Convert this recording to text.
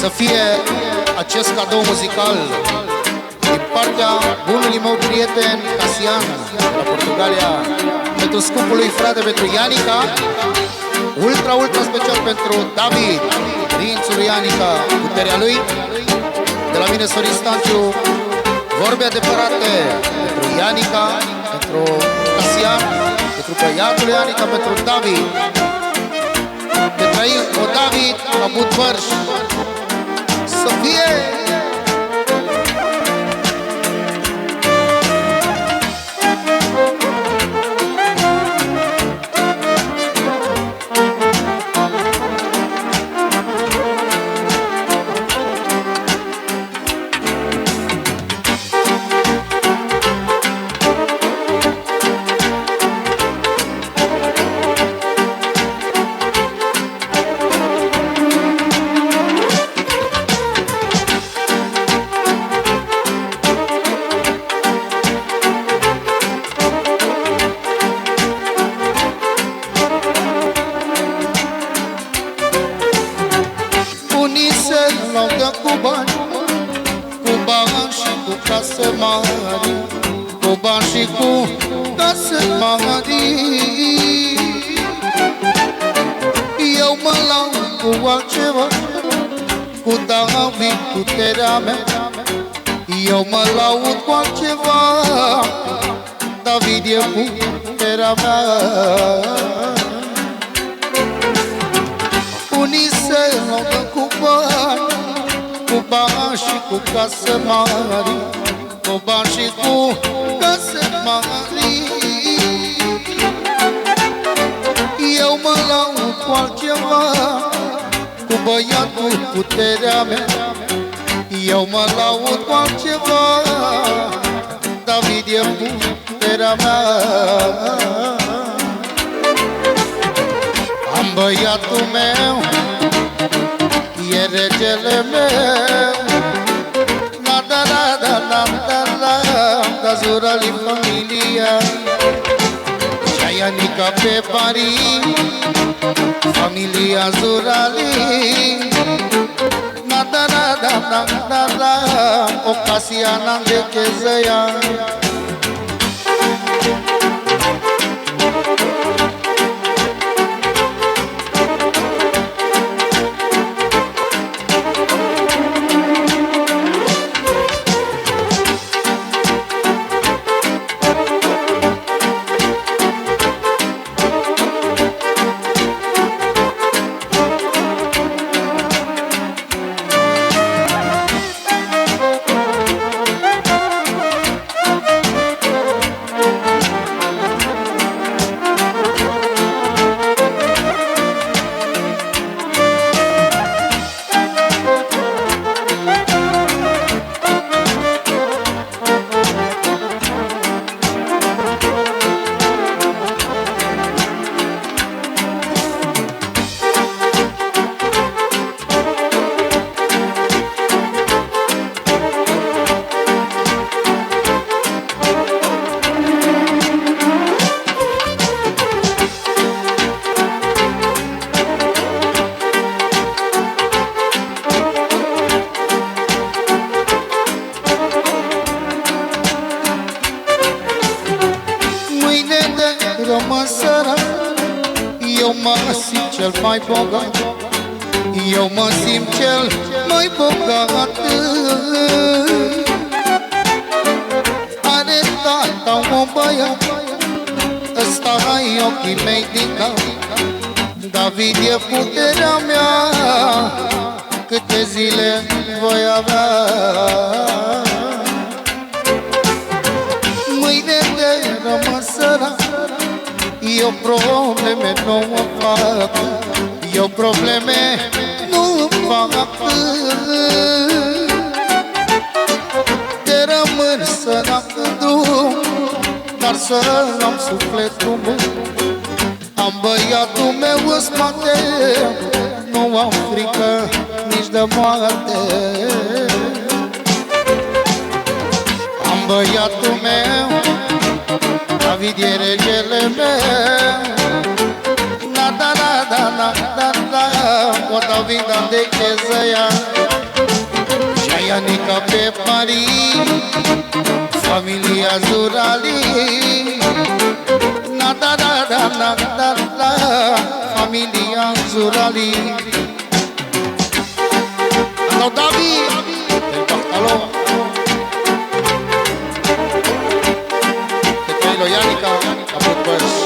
să fie acest cadou muzical din partea bunului meu prieten Casian de la Portugalia, pentru scumpul lui frate, pentru Ianica, ultra special pentru David, prințul lui Ianica, puterea lui, de la mine Sorin Stanciu, vorbe adevărate pentru Ianica, pentru Casian, pentru băiatul lui Ianica, pentru David, de trăi o David, la Budvărș, să fie! Case mari, cu bani și cu case mari. Eu mă laud cu altceva, cu David, puterea mea. Eu mă laud cu altceva, David e puterea mea. Unii se laudă cu bani, cu bani și cu case mari, cu bani și cu case mari. Eu mă laud cu altceva, cu băiatul, puterea mea. Eu mă laud cu altceva, David e puterea mea. Am băiatul meu, e regele meu, da Zurali familia, și-a Ianica pe Paris, familia Zurali, o Casiana de Chezăia. Eu mă simt cel mai bogat, eu mă simt cel mai bogat. Are tata un băiat, ăsta-i ochii mei din cap. David e puterea mea, câte zile voi avea. Mâine de rămâs sărac, eu probleme nu mă fac, eu probleme nu fac. Te rămân sărac în drum, dar să am sufletul bun. Am băiatul meu în spate, nu am frică nici de moarte. Am băiatul meu, David e regele meu. O David de Chezăia. pe Marie, familia Zurali. Na da da da da da da, familia Zurali. Andau David, el Pastaló. Que trae lo Yanica, a pues.